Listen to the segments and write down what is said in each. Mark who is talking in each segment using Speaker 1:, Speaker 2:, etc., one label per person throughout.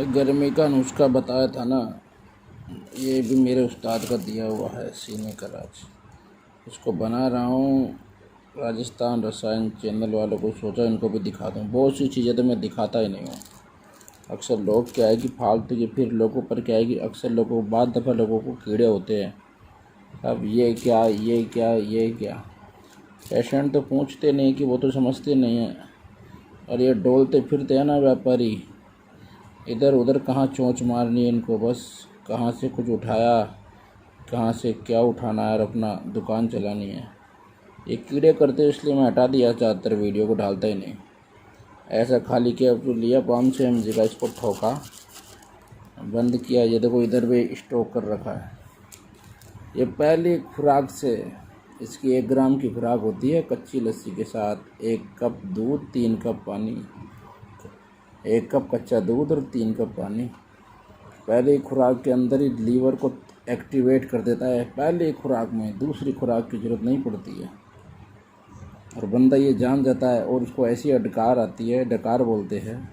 Speaker 1: गर्मी का नुस्खा बताया था ना, ये भी मेरे उस्ताद का दिया हुआ है सीने का राज। इसको बना रहा हूँ। राजस्थान रसायन चैनल वालों को सोचा इनको भी दिखा दूँ। बहुत सी चीज़ें तो मैं दिखाता ही नहीं हूँ। अक्सर लोग क्या है कि फालतू के, फिर लोगों पर क्या है कि अक्सर लोगों बाद दफ़ा लोगों को कीड़े होते हैं। अब ये क्या, ये क्या, ये क्या। पेशेंट तो पूछते नहीं कि वो तो समझते नहीं हैं। और ये डोलते फिरते हैं ना व्यापारी, इधर उधर कहाँ चोंच मारनी है इनको, बस कहाँ से कुछ उठाया, कहाँ से क्या उठाना है और अपना दुकान चलानी है। ये कीड़े करते इसलिए मैं हटा दिया, ज़्यादातर वीडियो को डालता ही नहीं। ऐसा खाली किया तो लिया 500 mg का, इसको ठोका, बंद किया। ये देखो इधर भी स्टॉक कर रखा है। ये पहली खुराक से, इसकी 1 ग्राम की खुराक होती है कच्ची लस्सी के साथ 1 कप दूध 3 कप पानी, 1 कप कच्चा दूध और 3 कप पानी। पहली खुराक के अंदर ही लीवर को एक्टिवेट कर देता है। पहली खुराक में दूसरी खुराक की ज़रूरत नहीं पड़ती है और बंदा ये जान जाता है। और उसको ऐसी डकार आती है, डकार बोलते हैं,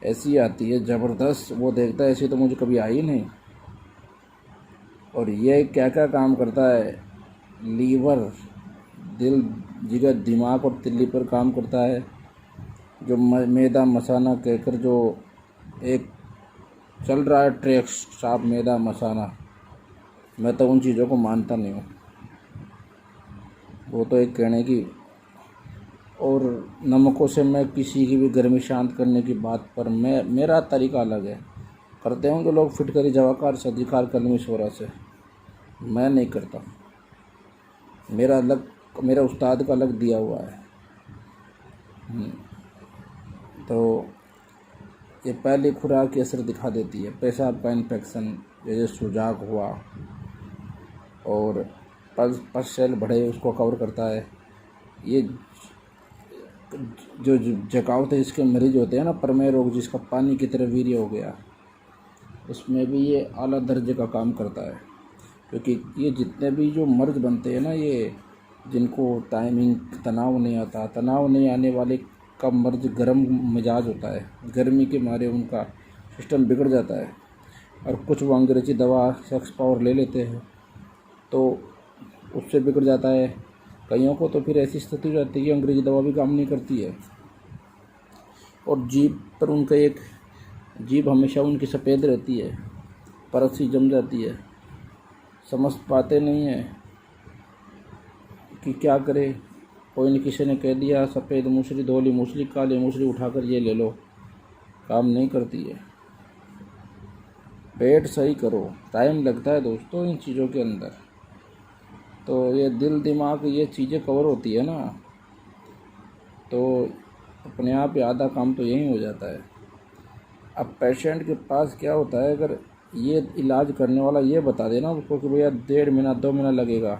Speaker 1: ऐसी आती है ज़बरदस्त। वो देखता है ऐसी तो मुझे कभी आई नहीं। और ये क्या क्या काम करता है, लीवर, दिल, जिगर, दिमाग और तिल्ली पर काम करता है। जो मैदा मसाना कहकर जो एक चल रहा है ट्रैक, साफ मैदा मसाना, मैं तो उन चीज़ों को मानता नहीं हूँ। वो तो एक कहने की। और नमकों से मैं किसी की भी गर्मी शांत करने की बात पर मेरा तरीका अलग है। करते होंगे लोग फिटकरी जवाकार सदिकार कलमी शोरा से, मैं नहीं करता। मेरा अलग, मेरा उस्ताद का अलग दिया हुआ है। तो ये पहली खुराक की असर दिखा देती है। पेशाब का इन्फेक्शन जैसे सुजाग हुआ और पस सेल बढ़े उसको कवर करता है। ये जो जकावत है, इसके मरीज होते हैं ना, प्रमेय रोग जिसका पानी की तरह वीर्य हो गया, उसमें भी ये आला दर्जे का काम करता है। क्योंकि ये जितने भी जो मर्ज बनते हैं ना, ये जिनको टाइमिंग तनाव नहीं आता, तनाव नहीं आने वाले का मर्ज गर्म मिजाज होता है, गर्मी के मारे उनका सिस्टम बिगड़ जाता है। और कुछ वो अंग्रेज़ी दवा सेक्स पावर ले लेते हैं तो उससे बिगड़ जाता है। कईयों को तो फिर ऐसी स्थिति हो जाती है कि अंग्रेज़ी दवा भी काम नहीं करती है। और जीभ पर उनका एक, जीभ हमेशा उनकी सफ़ेद रहती है, परत सी जम जाती है, समझ पाते नहीं हैं कि क्या करे। कोई न किसी ने कह दिया सफ़ेद मूसली, धोली मूसली, काली मूसली उठाकर ये ले लो, काम नहीं करती है। पेट सही करो, टाइम लगता है दोस्तों इन चीज़ों के अंदर। तो ये दिल दिमाग ये चीज़ें कवर होती है ना, तो अपने आप ही आधा काम तो यहीं हो जाता है। अब पेशेंट के पास क्या होता है, अगर ये इलाज करने वाला ये बता देना उसको कि भैया 1.5 महीना 2 महीना लगेगा,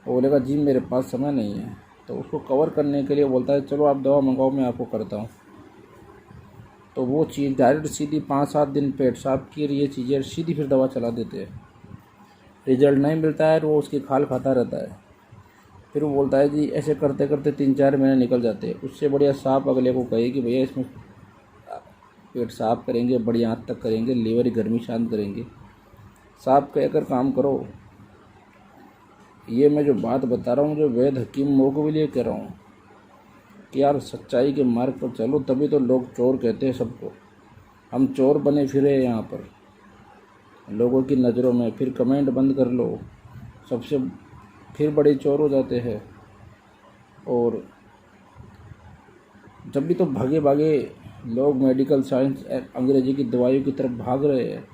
Speaker 1: वो बोलेगा जी मेरे पास समय नहीं है, तो उसको कवर करने के लिए बोलता है चलो आप दवा मंगाओ मैं आपको करता हूँ। तो वो चीज़ डायरेक्ट सीधी 5-7 दिन पेट साफ की, ये चीज़ें सीधी फिर दवा चला देते हैं। रिजल्ट नहीं मिलता है, वो उसकी खाल खाता रहता है। फिर वो बोलता है जी ऐसे करते करते 3-4 महीने निकल जाते हैं। उससे बढ़िया साफ अगले को कहे कि भैया इसमें पेट साफ करेंगे, बढ़िया हाथ तक करेंगे, लीवर की गर्मी शांत करेंगे, साफ कहकर काम करो। ये मैं जो बात बता रहा हूँ, जो वैद हकीम मोह को भी लिए कह रहा हूँ कि यार सच्चाई के मार्ग पर चलो, तभी तो लोग चोर कहते हैं सबको। हम चोर बने फिरे यहाँ पर लोगों की नज़रों में, फिर कमेंट बंद कर लो, सबसे फिर बड़े चोर हो जाते हैं। और जब भी तो भागे भागे लोग मेडिकल साइंस अंग्रेजी की दवाइयों की तरफ भाग रहे हैं,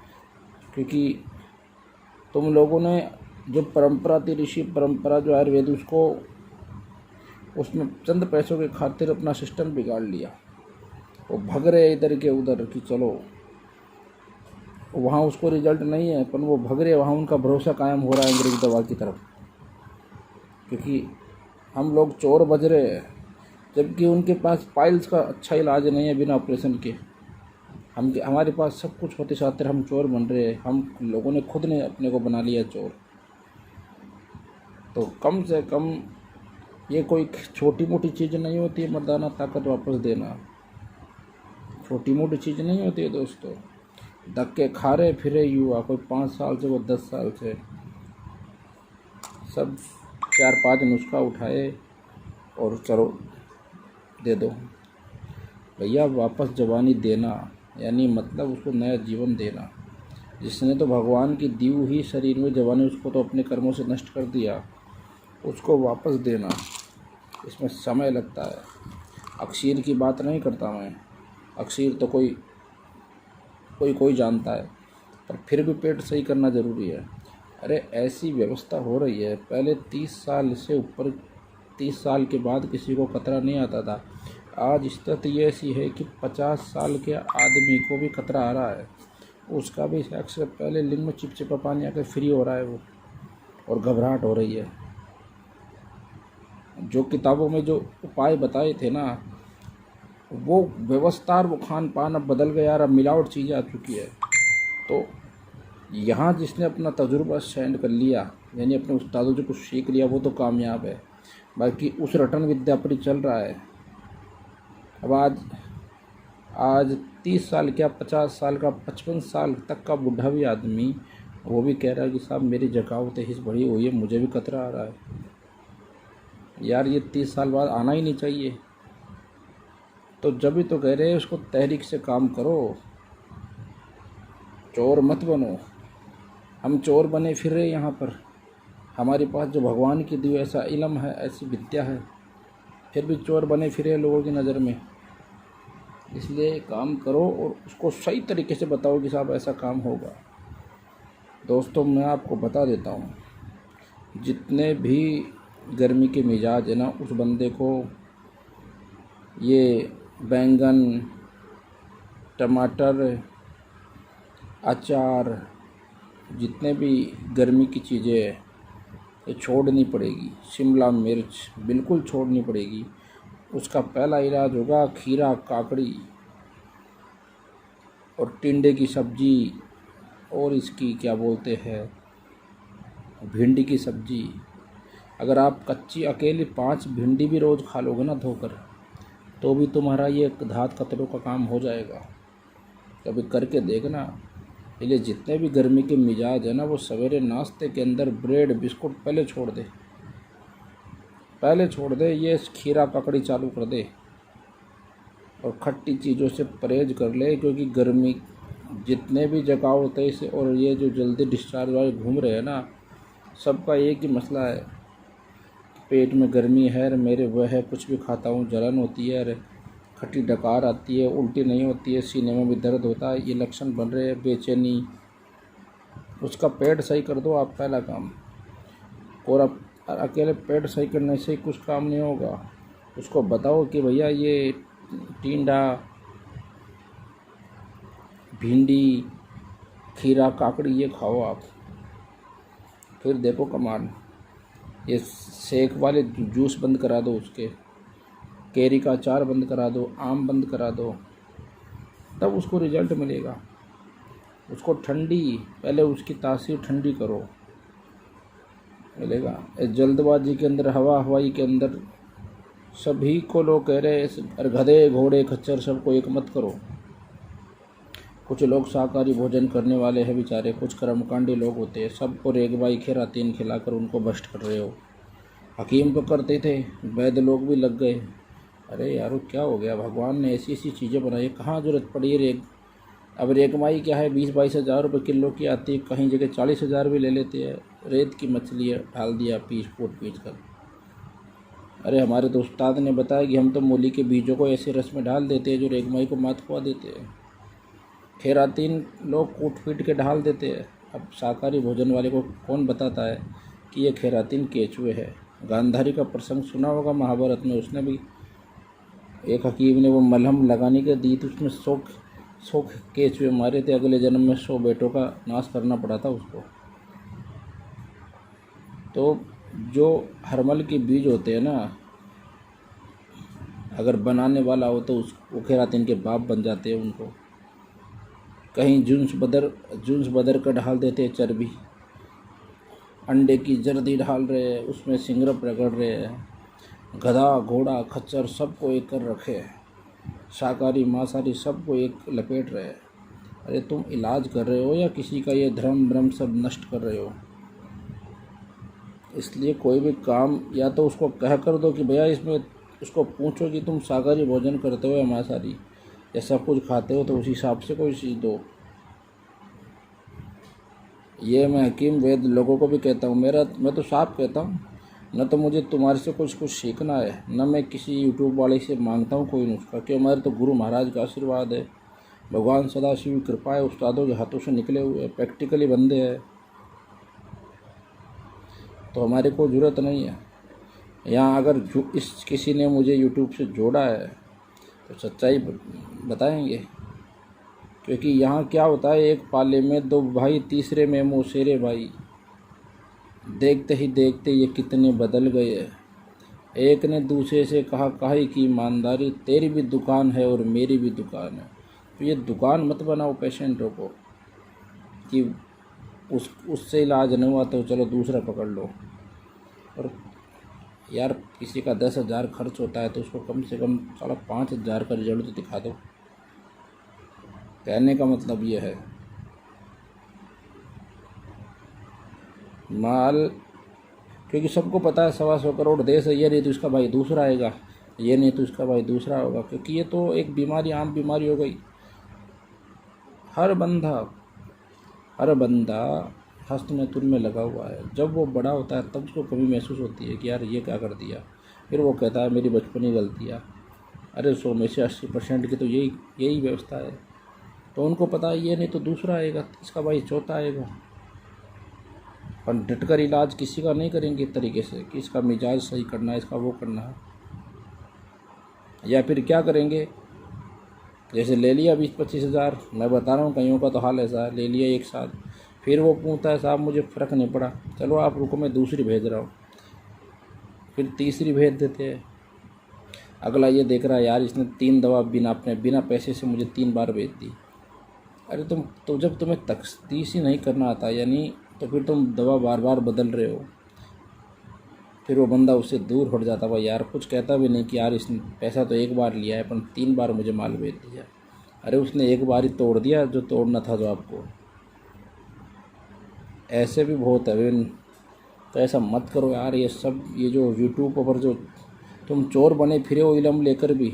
Speaker 1: क्योंकि तुम लोगों ने जो परंपरा थी, ऋषि परंपरा जो आयुर्वेद, उसको उसमें चंद पैसों के खातिर अपना सिस्टम बिगाड़ लिया। वो भाग रहे इधर के उधर कि चलो वहाँ उसको रिजल्ट नहीं है, पर वो भाग रहे वहाँ, उनका भरोसा कायम हो रहा है अंग्रेजी दवा की तरफ। क्योंकि हम लोग चोर बज रहे हैं, जबकि उनके पास पाइल्स का अच्छा इलाज नहीं है बिना ऑपरेशन के। हमारे पास सब कुछ होते साथ हम चोर बन रहे हैं। हम लोगों ने खुद ने अपने को बना लिया चोर। तो कम से कम ये कोई छोटी मोटी चीज़ नहीं होती है मर्दाना ताकत वापस देना। छोटी मोटी चीज़ नहीं होती है दोस्तों। धक्के खा रहे फिरे युवा, कोई 5 साल से, कोई 10 साल से, सब 4-5 नुस्खा उठाए और चलो दे दो भैया। वापस जवानी देना यानी मतलब उसको नया जीवन देना। जिसने तो भगवान की दी हुई शरीर में जवानी, उसको तो अपने कर्मों से नष्ट कर दिया, उसको वापस देना इसमें समय लगता है। अक्सीर की बात नहीं करता मैं, अक्सीर तो कोई जानता है, पर फिर भी पेट सही करना ज़रूरी है। अरे ऐसी व्यवस्था हो रही है, पहले 30 साल से ऊपर, 30 साल के बाद किसी को खतरा नहीं आता था। आज स्थिति ऐसी है कि 50 साल के आदमी को भी खतरा आ रहा है। उसका भी सेक्स से पहले लिंग में चिपचिपा पानी आकर फ्री हो रहा है वो, और घबराहट हो रही है। जो किताबों में जो उपाय बताए थे ना, वो व्यवस्था और वो खान पान अब बदल गया यार, अब मिलावट चीज़ें आ चुकी है। तो यहाँ जिसने अपना तजुर्बा सेंड कर लिया, यानी अपने उस्तादों से कुछ सीख लिया, वो तो कामयाब है। बाकी उस रटन विद्या पर ही चल रहा है। अब आज 30 साल क्या, 50 साल का, 55 साल तक का बूढ़ा भी आदमी वो भी कह रहा है कि साहब मेरी जकावत हिस्स बढ़ी हुई है, मुझे भी खतरा आ रहा है। यार ये 30 साल बाद आना ही नहीं चाहिए। तो जब भी तो कह रहे हैं उसको तहरीक से काम करो, चोर मत बनो। हम चोर बने फिर रहे यहाँ पर। हमारे पास जो भगवान की दी ऐसा इल्म है, ऐसी विद्या है, फिर भी चोर बने फिरे लोगों की नज़र में। इसलिए काम करो और उसको सही तरीके से बताओ कि साहब ऐसा काम होगा। दोस्तों मैं आपको बता देता हूँ, जितने भी गर्मी के मिजाज है ना, उस बंदे को ये बैंगन, टमाटर, अचार, जितने भी गर्मी की चीज़ें हैं ये छोड़नी पड़ेगी। शिमला मिर्च बिल्कुल छोड़नी पड़ेगी। उसका पहला इलाज होगा खीरा, काकड़ी और टिंडे की सब्ज़ी, और इसकी क्या बोलते हैं, भिंडी की सब्ज़ी। अगर आप कच्ची अकेली 5 भिंडी भी रोज़ खा लोगे ना धोकर, तो भी तुम्हारा ये धात कतरों का काम हो जाएगा। कभी करके देखना। इसलिए जितने भी गर्मी के मिजाज है ना, वो सवेरे नाश्ते के अंदर ब्रेड बिस्कुट पहले छोड़ दे, ये खीरा ककड़ी चालू कर दे और खट्टी चीज़ों से परहेज कर ले। क्योंकि गर्मी जितने भी जगह होते हैं इसे, और ये जो जल्दी डिस्चार्ज वाले घूम रहे हैं ना, सबका एक ही मसला है, पेट में गर्मी है मेरे, वह है कुछ भी खाता हूँ जलन होती है, खट्टी डकार आती है, उल्टी नहीं होती है, सीने में भी दर्द होता है, ये लक्षण बन रहे हैं, बेचैनी। उसका पेट सही कर दो आप, पहला काम। और अब अकेले पेट सही करने से कुछ काम नहीं होगा। उसको बताओ कि भैया ये टिंडा, भिंडी, खीरा, काकड़ी ये खाओ आप, फिर देखो कमाल। ये सेक वाले जूस बंद करा दो, उसके कैरी का अचार बंद करा दो, आम बंद करा दो, तब उसको रिजल्ट मिलेगा। उसको ठंडी, पहले उसकी तासीर ठंडी करो, मिलेगा। जल्दबाजी के अंदर, हवाई के अंदर सभी को लोग कह रहे हैं गधे घोड़े खच्चर सबको एक मत करो। कुछ लोग शाकाहारी भोजन करने वाले हैं बेचारे, कुछ कर्मकांडी लोग होते हैं, सबको रेगबाई खेरातीन खिलाकर उनको भ्रष्ट कर रहे हो। हकीम तो करते थे, वैद्य लोग भी लग गए। अरे यारो क्या हो गया, भगवान ने ऐसी ऐसी चीज़ें बनाई, कहाँ जरूरत पड़ी रेग। अब रेगमाई क्या है, 20-22 हज़ार रुपये किलो की आती है, कहीं जगह 40,000 भी ले लेते हैं। रेत की मछली है, डाल दिया पीस कर। अरे हमारे तो उस्ताद ने बताया कि हम तो मूली के बीजों को ऐसे रस में डाल देते हैं जो रेगमाई को मात खुआ देते हैं। खेरातीन लोग कूट पीट के ढाल देते हैं। अब शाकाहारी भोजन वाले को कौन बताता है कि ये खेरातीन केचुए है। गांधारी का प्रसंग सुना होगा महाभारत में, उसने भी एक हकीम ने वो मलहम लगाने के दी तो उसमें 100 केचुए मारे थे। अगले जन्म में 100 बेटों का नाश करना पड़ा था उसको। तो जो हरमल के बीज होते हैं ना, अगर बनाने वाला हो तो वो खेरातीन के बाप बन जाते हैं उनको। कहीं जुन्स बदर का ढाल देते हैं चर्बी, अंडे की जर्दी ढाल रहे हैं, उसमें सिंगरप रगड़ रहे हैं। गधा घोड़ा खच्चर सबको एक कर रखे हैं। शाकाहारी मांसाहारी सबको एक लपेट रहे हैं। अरे तुम इलाज कर रहे हो या किसी का ये धर्म भ्रम सब नष्ट कर रहे हो? इसलिए कोई भी काम या तो उसको कह कर दो कि भैया इसमें, उसको पूछो कि तुम शाकाहारी भोजन करते हो या मांसाहारी, या सब कुछ खाते हो, तो उस हिसाब से कोई चीज़ दो। ये मैं हकीम वैद लोगों को भी कहता हूँ, मैं तो साफ कहता हूँ, न तो मुझे तुम्हारे से कुछ सीखना है, न मैं किसी यूट्यूब वाले से मांगता हूँ कोई नुस्खा, क्योंकि हमारे तो गुरु महाराज का आशीर्वाद है, भगवान सदाशिव की कृपा है, उस्तादों के हाथों से निकले हुए प्रैक्टिकली बंदे हैं, तो हमारे को ज़रूरत नहीं है। यहाँ अगर इस किसी ने मुझे यूट्यूब से जोड़ा है तो सच्चाई बताएंगे, क्योंकि यहाँ क्या होता है, एक पाले में दो भाई, तीसरे में मौसेरे भाई। देखते ही देखते ये कितने बदल गए हैं। एक ने दूसरे से कहा, काहे की ईमानदारी, तेरी भी दुकान है और मेरी भी दुकान है। तो ये दुकान मत बनाओ पेशेंटों को कि उससे इलाज नहीं हुआ तो चलो दूसरा पकड़ लो। और यार किसी का 10,000 खर्च होता है तो उसको कम से कम 5,500 का रिजल्ट तो दिखा दो। कहने का मतलब ये है, माल, क्योंकि सबको पता है 125 करोड़ देश है, ये नहीं तो इसका भाई दूसरा आएगा, ये नहीं तो इसका भाई दूसरा होगा, क्योंकि ये तो एक बीमारी, आम बीमारी हो गई। हर बंदा हस्त में तुल में लगा हुआ है। जब वो बड़ा होता है तब उसको कमी महसूस होती है कि यार ये क्या कर दिया, फिर वो कहता है मेरी बचपनी गलतियाँ। अरे 100 में से 80% की तो यही व्यवस्था है। तो उनको पता है ये नहीं तो दूसरा आएगा, इसका भाई चौथा आएगा। पर डटकर इलाज किसी का नहीं करेंगे तरीके से कि इसका मिजाज सही करना है, इसका वो करना है। या फिर क्या करेंगे, जैसे ले लिया 20-25 हज़ार, मैं बता रहा हूँ कईयों का तो हाल ऐसा है, ले लिया एक साल, फिर वो पूछता है साहब मुझे फ़र्क नहीं पड़ा, चलो आप रुको मैं दूसरी भेज रहा हूँ, फिर तीसरी भेज देते हैं। अगला ये देख रहा है यार इसने 3 दवा बिना पैसे से मुझे 3 बार भेज दी। अरे तो जब तुम्हें तख्तीस ही नहीं करना आता, यानी तो फिर तुम दवा बार बार बदल रहे हो। फिर वो बंदा उससे दूर हट जाता, भाई यार कुछ कहता भी नहीं कि यार इसने पैसा तो एक बार लिया है पर 3 बार मुझे माल बेच दिया। अरे उसने एक बार ही तोड़ दिया जो तोड़ना था, जो आपको। ऐसे भी बहुत है। तो ऐसा मत करो यार, ये सब ये जो यूट्यूब पर जो तुम चोर बने फिरे हो इलम लेकर भी,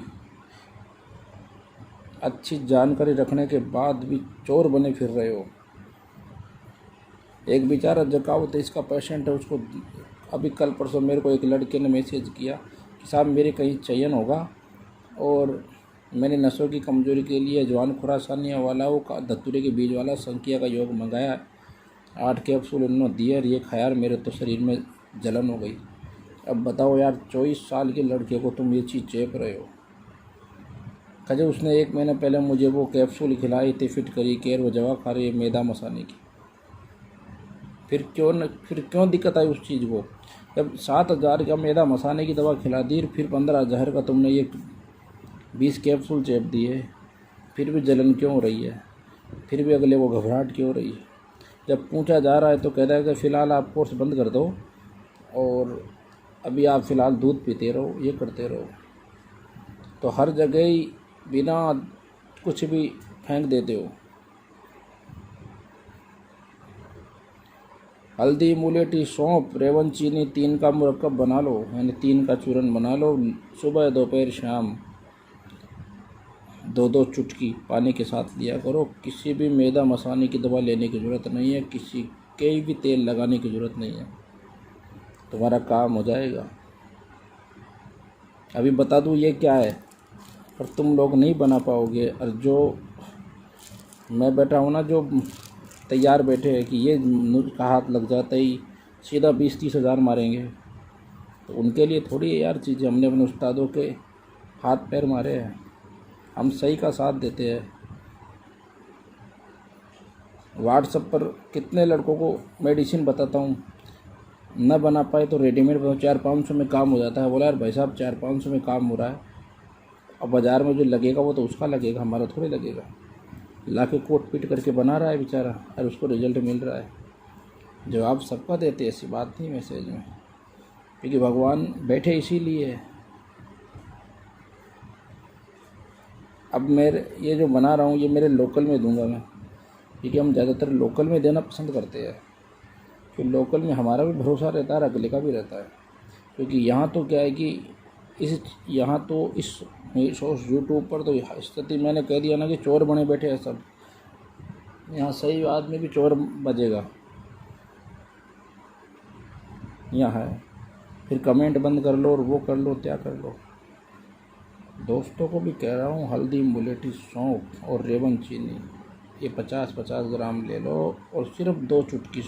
Speaker 1: अच्छी जानकारी रखने के बाद भी चोर बने फिर रहे हो। एक बेचारा जकावत इसका पेशेंट है, उसको अभी कल परसों मेरे को एक लड़के ने मैसेज किया कि साहब मेरे कहीं चयन होगा और मैंने नसों की कमजोरी के लिए जवान खुरासानिया वाला वो धतूरे के बीज वाला संख्या का योग मंगाया, 8 कैप्सूल उन्होंने दिए और ये खाया, मेरे तो शरीर में जलन हो गई। अब बताओ यार 24 साल के लड़के को तुम ये चीज़ चेप रहे हो। कहे उसने 1 महीने पहले मुझे वो कैप्सूल खिलाई थी, फिट करी केयर, वो दवा खा रही है मैदा मसाने की। फिर क्यों दिक्कत आई उस चीज़ को? जब 7,000 का मैदा मसाने की दवा खिला दी, फिर 15,000 का तुमने ये 20 कैप्सूल चेप दिए, फिर भी जलन क्यों हो रही है? फिर भी अगले वो घबराहट क्यों हो रही है? जब पूछा जा रहा है तो कहता है कि फ़िलहाल आप कोर्स बंद कर दो और अभी आप फ़िलहाल दूध पीते रहो, ये करते रहो। तो हर जगह ही बिना कुछ भी फेंक देते हो। हल्दी, मुलेठी, सौंफ, रेवन, चीनी 3 का मुरक्कब बना लो, यानी 3 का चूरन बना लो। सुबह दोपहर शाम 2-2 चुटकी पानी के साथ लिया करो। किसी भी मैदा मसाने की दवा लेने की ज़रूरत नहीं है, कोई भी तेल लगाने की ज़रूरत नहीं है, तुम्हारा काम हो जाएगा। अभी बता दूँ ये क्या है, पर तुम लोग नहीं बना पाओगे। और जो मैं बैठा हूँ ना, जो तैयार बैठे हैं कि ये का हाथ लग जाता ही सीधा 20-30 हज़ार मारेंगे, तो उनके लिए थोड़ी है यार चीज़ें। हमने अपने उस्तादों के हाथ पैर मारे हैं, हम सही का साथ देते हैं। व्हाट्सएप पर कितने लड़कों को मेडिसिन बताता हूँ, न बना पाए तो रेडीमेड 400-500 में काम हो जाता है। बोला यार भाई साहब 400-500 में काम हो रहा है, अब बाज़ार में जो लगेगा वो तो उसका लगेगा, हमारा थोड़ी लगेगा। लाके कोट पीट करके बना रहा है बेचारा और उसको रिजल्ट मिल रहा है। जवाब सबका देते, ऐसी बात नहीं मैसेज में, क्योंकि भगवान बैठे इसीलिए है। अब मेरे ये जो बना रहा हूँ ये मेरे लोकल में दूंगा मैं, क्योंकि हम ज़्यादातर लोकल में देना पसंद करते हैं, क्योंकि लोकल में हमारा भी भरोसा रहता है, अगले का भी रहता है। क्योंकि यहाँ तो क्या है कि यहाँ तो इस यूट्यूब पर तो स्थिति मैंने कह दिया ना कि चोर बने बैठे हैं सब, यहाँ सही आदमी भी चोर बजेगा यहाँ है। फिर कमेंट बंद कर लो और वो कर लो, क्या कर लो। दोस्तों को भी कह रहा हूँ, हल्दी, मुलेठी, सौंफ और रेवन चीनी ये 50-50 ग्राम ले लो और सिर्फ 2 चुटकी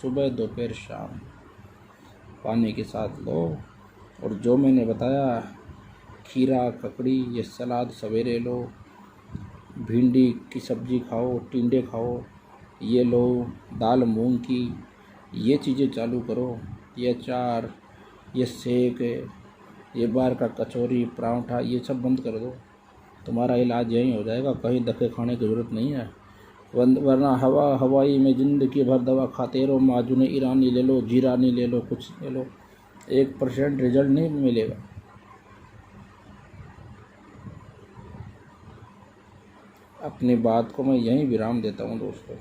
Speaker 1: सुबह, दोपहर, शाम पानी के साथ लो। और जो मैंने बताया, खीरा, ककड़ी, ये सलाद सवेरे लो, भिंडी की सब्ज़ी खाओ, टिंडे खाओ, ये लो, दाल मूंग की, ये चीज़ें चालू करो। ये अचार, ये सेक, ये बाहर का कचौरी, पराठा, ये सब बंद कर दो, तुम्हारा इलाज यहीं हो जाएगा, कहीं धक्के खाने की ज़रूरत नहीं है। वरना हवाई में ज़िंदगी भर दवा खाते रहो, माजून ईरानी ले लो, जीरानी ले लो, कुछ ले लो, 1% रिजल्ट नहीं मिलेगा। अपनी बात को मैं यहीं विराम देता हूँ दोस्तों।